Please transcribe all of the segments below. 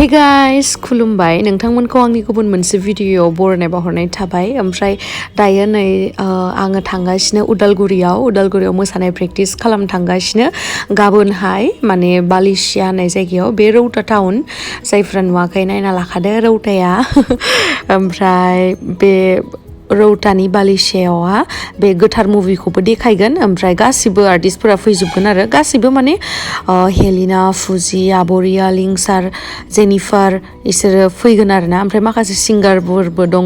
Hey guys खुलुमबाय नोंथांमोनखौ आंनि गुबुन मोनसे भिडिअआव बरायनाय बावहरनाय थाबाय ओमफ्राय दायो नै आङो थांगासिनो उदालगुरियाव मोसानाय प्रेक्टिस खालामनो थांगासिनो गाबोनहाय माने बालिसिया होननाय जायगायाव बे रौता टाउन जायफ्रा नुवाखै नायना लाखादो रौताया ओमफ्राय बे रौतानि बालिसियावहा बे गोथार मुभिखौबो देखायगोन ओमफ्राय गासिबो आर्टिस्टफोरा फैजोबगोन आरो गासिबो माने हेलिना फुजि आबरिया लिंसार जेनिफार इसोरो फैगोन आरोना ओमफ्राय माखासे सिंगारफोरबो दङ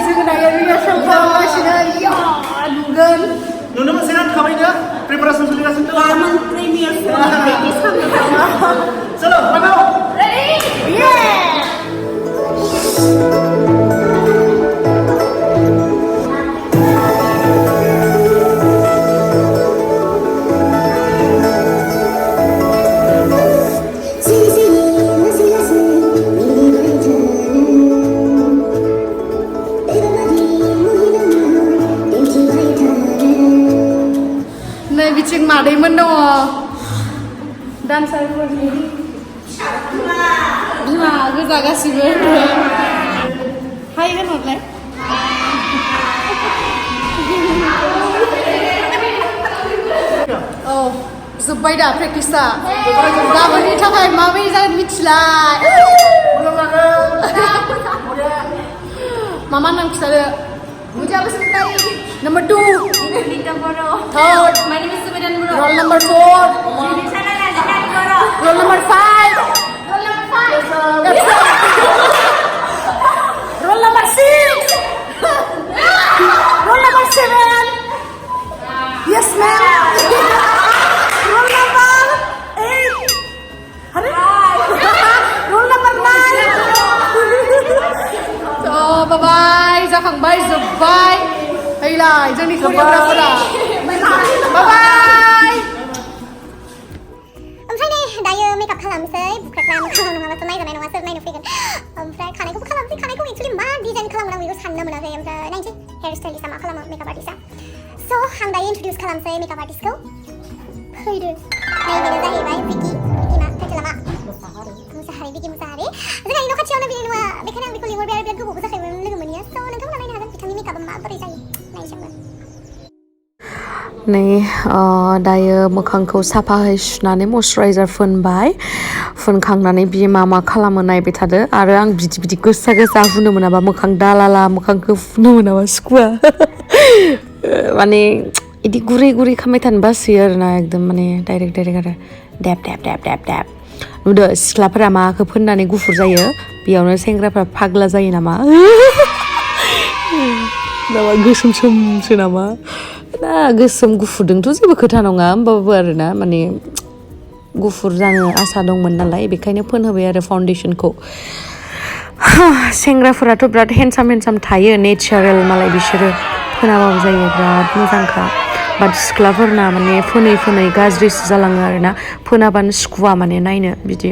जोङो दायो रिहार्सेल खालामगासिनो नुगोन नुनो मोनसै ना थाबैनो प्रिपारेसन सोलिगासिनो दं गाबोन प्रिमियार प्रेक्टिस खालामनो चलो बानाव रेडी बिथिं मादैमोन दङ डान्सारफोरनि बिमा गोजा गासिबो हाय होनहरलाय औ जोब्बाय दा प्रेक्टिसा गाबोननि थाखाय माबायदि जागोन मिथिला मा नाम खिथादो मुझे अब Number 2 Nita Boro. Third My name is Sumiran Boro. Roll number 4 Roll number 5 Roll number 5 Roll number 6 Roll number 7 Yes ma'am Roll number 8 Roll number 9 So bye bye जाखांबाय जोब्बाय फैलाय जोंनि कोरियोग्राफारा बाय बाय ओमफ्राय नै दायो मेकआप खालामसै बुख्राख्रा मोखाङाव नङाबाथ' नायजानाय नङा सोर नायनो फैगोन ओमफ्राय खानायखौबो खालामसै खानायखौ एक्चुअलि मा डिजाइन खालामगोन आं बेखौ साननो मोनाखै ओमफ्राय नायनोसै हेयार स्टाइलिस्टआ मा खालामो मेकआप आर्टिस्टआ स' आं दायो इन्ट्रडिउस खालामसै मेकआप आर्टिस्टखौ फैदो नै बेनो जाहैबाय बिकि मा टाइटेला मा मुसाहारि बिकि मुसाहारि जोंहानि न' खाथियावनो बिनि न'आ बेखायनो आं बेखौ लिंहरबाय आरो बिराद गोबावबो जाखायोमोन लोगो मोनिया स' नोंथांमोना नायनो हागोन बिथांनि मेकआपआ माबोरै जायो नै दायो मोखांखौ साफायै सुनानै मयस्चराइजार फुनखांनानै बियो मा खालामो नायबाय थादो आरो आं बिदि गोसा हुनो मोनाबा मोखां दालाला मोखांखौ फुनो मोनाबा सुखुवा माने इदि गुरै खालामबाय थानो बासोयो आरोना एकदम माने डाइरेक्ट आरो देब नुदो सिख्लाफोरा माखौ फोननानै गुफुर जायो बेयावनो सेंग्राफ्रा फाग्ला जायो नामा गोसोमसो नामा ना गोसोम गुफुरदोंथ' जेबो खोथा नङा होमबाबो आरोना माने गुफुर जानो आसा दंमोन नालाय बेखायनो फोनहोबाय आरो फाउन्डेसनखौ सेंग्राफोराथ' बिराद हेन्डसाम थायो नेचारेल मालाय बिसोरो फोनाबाबो जायो बिराद मोजांखा बाट सिख्लाफोरना माने फोनै गाज्रिसो जालाङो आरोना फोनाबानो सुखुवा माने नायनो बिदि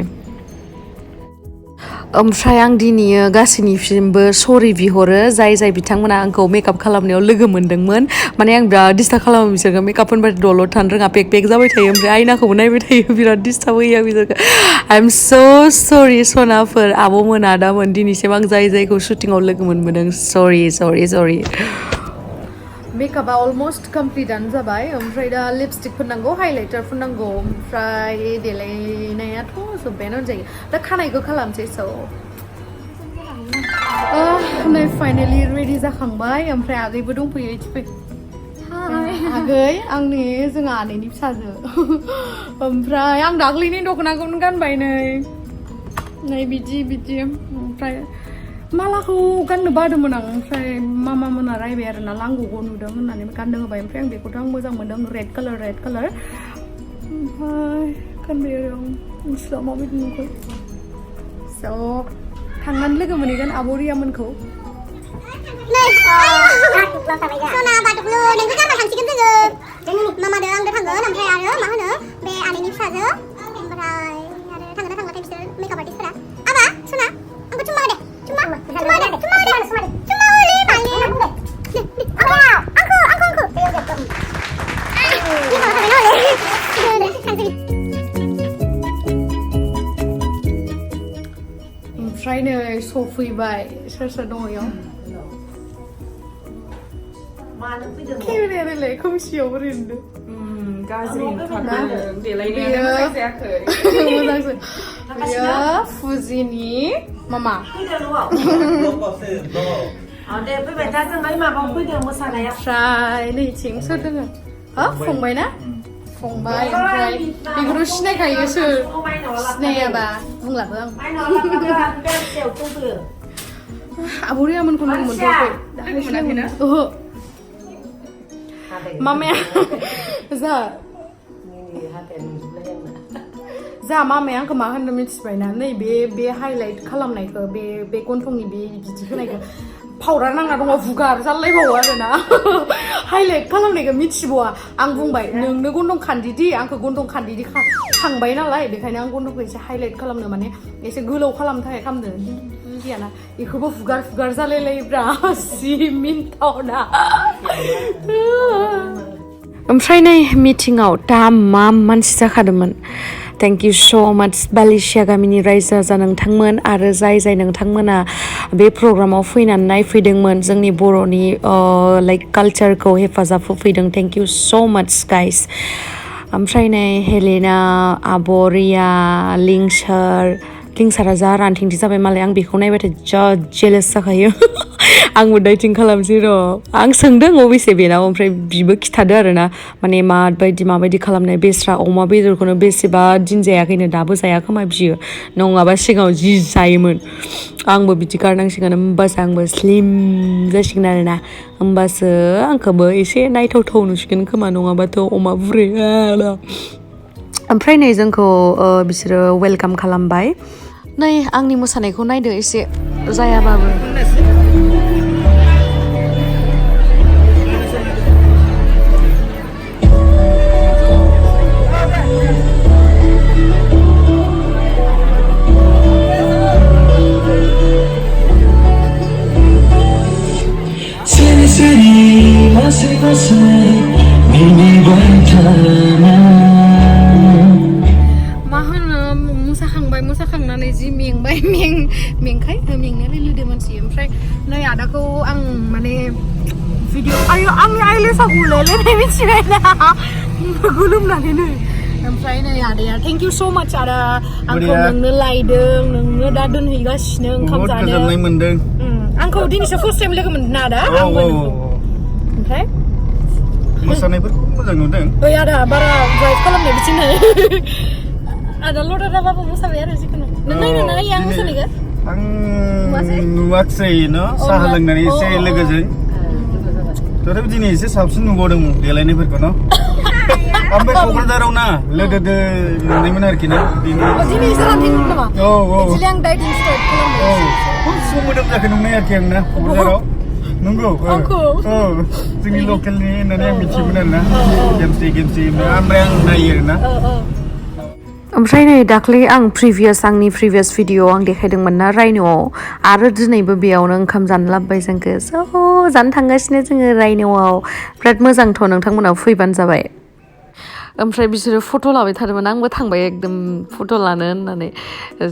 ओमफ्राय आं दिनैयो गासैनिसिमबो सरि बिहरो जाय बिथांमोना आंखौ मेकआप खालामनायाव लोगो मोनदोंमोन माने आं बिराद डिस्टार्ब खालामो बिसोरखौ मेकआप होनबाथाय दलर थानो रोङा पेक जाबाय थायो ओमफ्राय आयनाखौबो नायबाय थायो बिराद डिस्टार्ब होयो आं बिसोरखौ आइ एम स' सरि सनाफोर आब'मोन आदामोन दिनैसिम आं जायखौ शुटिंआव लोगो मोनबोदों सरि मेकआपआ अलमस्ट कमप्लिटआनो जाबाय ओमफ्राय दा लिपस्टिक फोननांगौ हाइलाइटार फोननांगौ ओमफ्राय देलायनायाथ' जोब्बायानो होनजायो दा खानायखौ खालामसै स' नै फाइनेलि रेडि जाखांबाय ओमफ्राय आगैबो दंफैयो फै आगै आंनि जोंहा आनैनि फिसाजो ओमफ्राय आं दाख्लैनि दख'नाखौनो गानबाय नै बिदि ओमफ्राय मालाखौ गाननो बादोंमोन आं ओमफ्राय मामा मोना रायबाय आरोना लांगौखौ नुदों होननानै गाननो होबाय ओमफ्राय आं बेखौथ' आं मोजां मोनदों रेड कालार ओमफ्राय गानबाय आरो आं मिथिला माबायदि नुखो स' थांनानै लोगो मोनहैगोन आब'रियामोनखौ सना बादुकलु नोंखौ गानना थांसिगोन जोङो मामादो आंदो थांगोन ओमफ्राय आरो मा होनो बे आनैनि फिसाजो ओमफ्राय आरो थांगोन थांबाथाय बिसोर मेकआप आर्टिस्टफोरा आबा सना आंखौ चुम्मा होदे चुम्मा होलै बालि आंखौ फैबाय सोर सोर दङ इयाव मानो फैदों केमेरायालाय खोमसियाव ओरैनो गाज्रि ओंखारदों देलायनाया जायाखै मोजांसो बेयो फुजिनि मामा फैदों न'आव दे फैबाय दा जोंहाय माबायाव फैदों मोसानायाव ओमफ्राय नैथिं सोर दोङो हो फंबाय ना फंबाय ओमफ्राय बेखौथ' सिनायखायो सोर सिनायाबा बुंलाबो आं आब'रियामोनखौ लोगो मोनथ'वाखै ओहो मामाया जा मामाया आंखौ मा होननो मिथिबायना नै बे हाइलाइट खालामनायखौ बे गन्थंनि बे बिदि होनायखौ पाउडार नांना दङ हुगार जालायबावो आरोना हाइलाइट खालामनायखौ मिथिबावा आं बुंबाय नोंनो गन्थं खान्दिदि आंखौ गन्थं खान्दिदि खांबाय नालाय बेखायनो आं गन्थंखौ एसे हाइलाइट खालामनो माने एसे गोलाव खालामनो थाखाय खालामदों बुजियाना बेखौबो हुगार जालायलायोब्रा जि मिन्थावना ओमफ्राय नै मिटिङाव मा मानसि जाखादोंमोन थेंक इउ स' माच बालिसिया गामिनि रायजो राजा नोंथांमोन आरो जाय नोंथांमोना बे प्रग्रामाव फैनानै नायफैदोंमोन जोंनि बर'नि लाइक कालचारखौ हेफाजाब होफैदों थेंक इउ स' माच गाइस ओमफ्राय नै हेलेना आब'रिया लिंसारा जा रानथिंथि जाबाय मालाय आं बेखौ नायबाथाय जा जेलास जाखायो आंबो डाइटिं खालामसै र' आं सोंदों अबेसे बेनाव ओमफ्राय बिबो खिथादो आरोना माने माबायदि खालामनाय बेस्रा अमा बेदरखौनो बेसेबा दिन जायाखैनो दाबो जाया खोमा बियो नङाबा सिगाङाव जि जायोमोन आंबो बिदि गारनांसिगोन होमबासो आंबो स्लिम जासिगोन आरोना होमबासो आंखौबो एसे नायथावथाव नुसिगोन खोमा नङाबाथ' अमा बुरै ओमफ्राय नै जोंखौ बिसोरो वेलकाम खालामबाय नै आंनि मोसानायखौ नायदो एसे जायाबाबो मोसाखांनानै जि मेंनायालाय लोदो मानसि ओमफ्राय नै आदाखौ आं माने भिडिअ आंनि आइलेसा गुलायलायनाय मिथिबाय ना गोलोमनानैनो ओमफ्राय नै आदाया थेंक इउ स' माच आदा आंखौ नोंनो लायदों नोंनो दा दोनहैगासिनो ओंखाम जानो गोजोननाय मोनदों आंखौ दिनैसो फार्स्ट टाइम लोगो मोनदों ना आदा ओमफ्राय मोसानायफोरखौ मोजां नुदों ओइ आदा बारा ड्राइभ खालामनाय बिथिंनो आदा लदादाबाबो मोसाबाय आरो जिखुनु नों नायनो नायो आं मोसानायखौ आं नुवाखसै न' साहा लोंनानै एसे लोगोजों थेवबो दिनै एसे साबसिन नुबावदों देलायनायफोरखौ न' ओमफ्राय क'क्राझाराव ना लोदोदो नुनायमोन आरोखि ना दिनै एसे रानथेंमोन नामा औ एक्चुअलि आं डाइटिं स्टार्ट खालामदों सम मोदोम जाखो नुनाय आरोखि आं ना क'क्राझाराव नंगौ जोंनि लकेलनि होननानै आं मिथियोमोन आरोना गेमस्रि ओमफ्राय आं नायो आरोना ओमफ्राय नै दाख्लै आंनि प्रिभियास भिडिअ आं देखायदोंमोन ना रायन'आव आरो दिनैबो बेयावनो ओंखाम जानो लाबोबाय जोंखौ स' जानो थांगासिनो जोङो रायन'आव बिराद मोजांथ' नोंथांमोनाव फैबानो जाबाय ओमफ्राय बिसोरो फट' लाबाय थादोंमोन आंबो थांबाय एकदम फट' लानो होननानै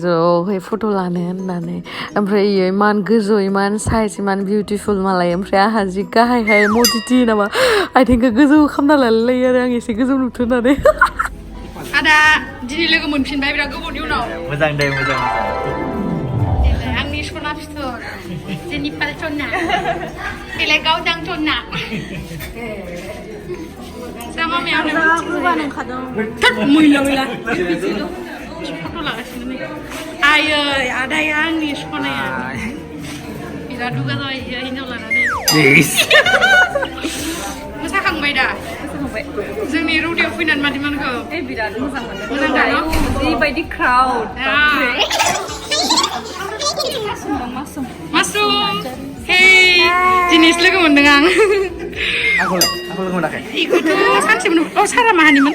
ज'है फट' लानो होननानै ओमफ्राय इयो इमान गोजौ इमान साइज इमान बिउटिफुल मालाय ओमफ्राय आंहा जि गाहायहाय मदिटि नामा आथिंखौ गोजौ खालामना लालायो आरो आं एसे गोजौ नुथों होननानै आदा दिनै लोगो मोनफिनबाय बिराद गोबावनि उनाव मोजां दे मोजां आंनि सना फिथर जोंनि पालटना बेलाय गावदां टना मैला फट' लागासिनो आयै आदाया आंनि सनाया बिराद दुगा जाबाय हिनजाव लानानै मोसाखांबाय दा जोंनि रौदेयाव फैनानै मादिमानखौ बिराद मोजां मोनदों जिबायदि क्राउड मासुम हे दिनैसो लोगो मोनदों आं आंखौ लोगो मोनाखै इखौथ' सानसे मोन सारा माहानिमोन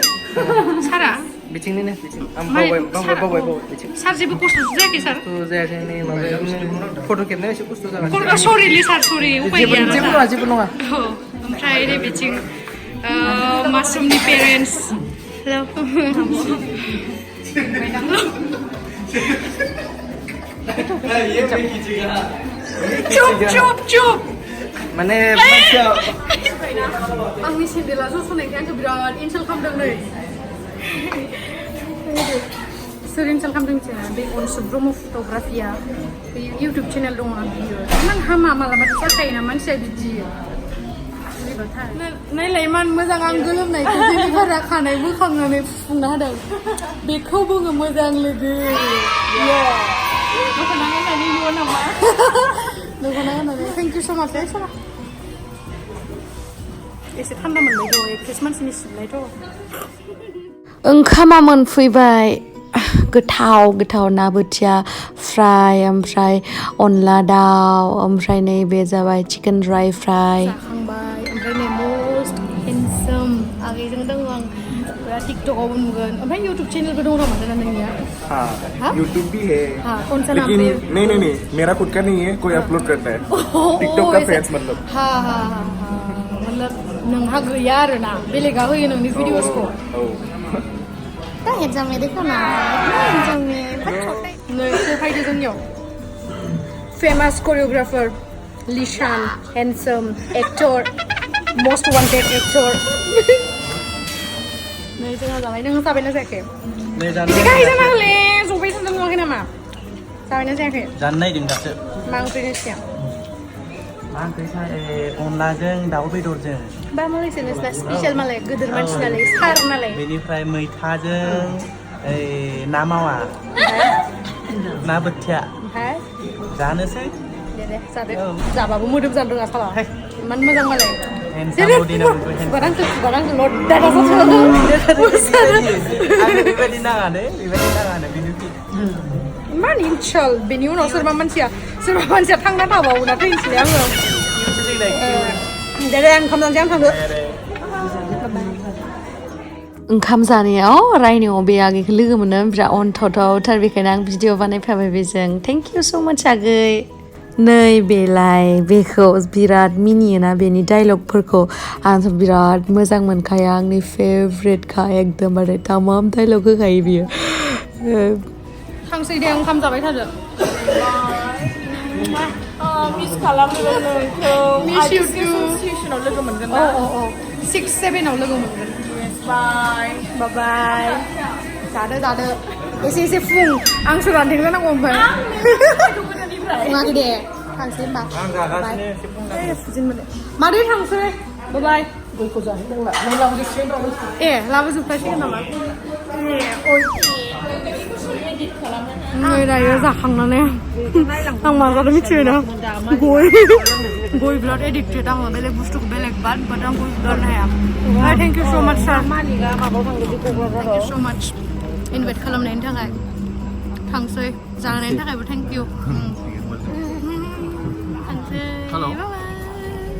सारा बिथिंनिनो आं बावबाय सार जेबो खस्थ' जायाखै सार जायाखै फट' खेबनायाव एसे खस्थ' जागोन सरि सार सरि उपाय गैया जेबो नङा ओमफ्राय ओरै बिथिं मासुमनि पेरेन्टस हेल' Cup. Mana macam आंनि सेन्देला सस'नायखाय आंखौ बिराद इनसाल्ट खालामदों नै सोर इनसाल्ट खालामदों मिथिया बे अनसु ब्रह्म फट'ग्राफिया बे इउटुब चेनेल दङ बियो इमान हामा मालाबाथ' जाखायोना मानसिया बिदि नायलाय इमान मोजां आं गोलोमनायखौ जेनिबारा खानाय बोखांनानै फुफुंना होदों बेखौ बुङो मोजां लोगो दख'ना गाननानै इयुन नामा दख'ना गाननानै थेंक इउ स' माच एसे थान्दा मोनबायथ' एक्ट्रेस मानसिनि सिबनायथ' ओंखामा मोनफैबाय गोथाव ना बोथिया फ्राय ओमफ्राय अनला दाउ ओमफ्राय नैबे जाबाय चिकेन ड्राई फ्राय जाखांबाय ओमफ्राय नै मस्ट हेन्डसाम आगैजों दङ आं बिराद टिकटकआवबो नुगोन ओमफ्राय इउटुब चेनेलबो दङ नामा ना नोंनिया हाँ यूट्यूब भी है हाँ कौन सा नाम लेकिन पे नहीं मेरा खुद का नहीं है कोई अपलोड करता है टिकटॉक का फैंस मतलब हाँ मतलब नोंहा गैया आरोना बेलेगा होयो नोंनि भिडिअसखौ दा हेन्डसाम देखौना हेन्डसाम नै सोर फैदो जोंनियाव फेमास कोरियोग्राफार लिशान handsome actor most wanted actor नै जोंहा जाबाय नों जाबायना जायाखै गाहाय जाना होले जबाय थांदों नुवाखै नामा जाबायना जायाखै जानो नायदों दासो मा ओंख्रिनि सिगां मा ओंख्रि अनलाजों दाउ बेदरजों बा मालायसो नोंसिना स्पेसियेल मालाय गोदोर मानसि नालाय सार नालाय बेनिफ्राय मैथाजों ना मावा ना बोथिया ओमफ्राय जानोसै दे जादो जाबाबो मोदोम जानो रोङा साला इमान मोजां मालाय खुगारांखौ लड्डाना बेबायदि नाङानो बेबायदि इमान इनसाल बेनि उनाव सोरबा मानसिया थांना थाबावोना थैनोसैलाय आङो दे आं ओंखाम जानोसै आं थांदो ओंखाम जानायाव रायनायाव बे आगैखौ लोगो मोनो बिराद अनथावथावथार बेखायनो आं भिडिअ बानायफाबाय बेजों थेंक इउ स' माच आगै नै बेलाय बेखौ बिराद मिनियोना बेनि डायलगफोरखौ आंथ' बिराद मोजां मोनखायो आंनि फेभरेटखा एकदमबारे तामाम डायलग होखायो बियो थांसै दे ओंखाम जाबाय थादो मिस खालामगोन नोंखौ मिस इउ टु स्टेसनाव लोगो मोनगोन औ ना 6-7 लोगो मोनगोन बाय बाय जादो एसे फुं आंसो रानथें जानांगौ ओमफ्राय नङाखै दे थांसै होमबा मादै थांसै बाय गयखौ जाहैदोंला नों लाबोजोबसिगोन र' ए लाबोजोबखासिगोन नामा नै दायो जाखांनानै आं मा जादों मिथिबायना गय बिराद एडिक्टेड आङो बेलेग बुस्थुखौ बेलेग बाट आं गय गारनो हाया थेंक इउ स' माच सार थेंक इउ स' माच इनभाइट खालामनायनि थाखाय थांसै जानायनि थाखायबो थेंक इउ थांसै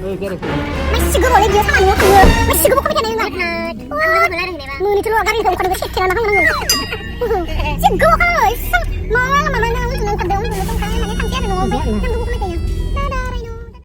마시고 원래 뒤에 상황이 없고요. 마시고 먹고 있잖아요. 문이 들어와 가리니까 오카는 거 시키라 나 항상 지금 그거 하는 거 있어. 뭐야 마마는 하는 거 근데 오늘 좀 가면 많이 상태를 너무 배.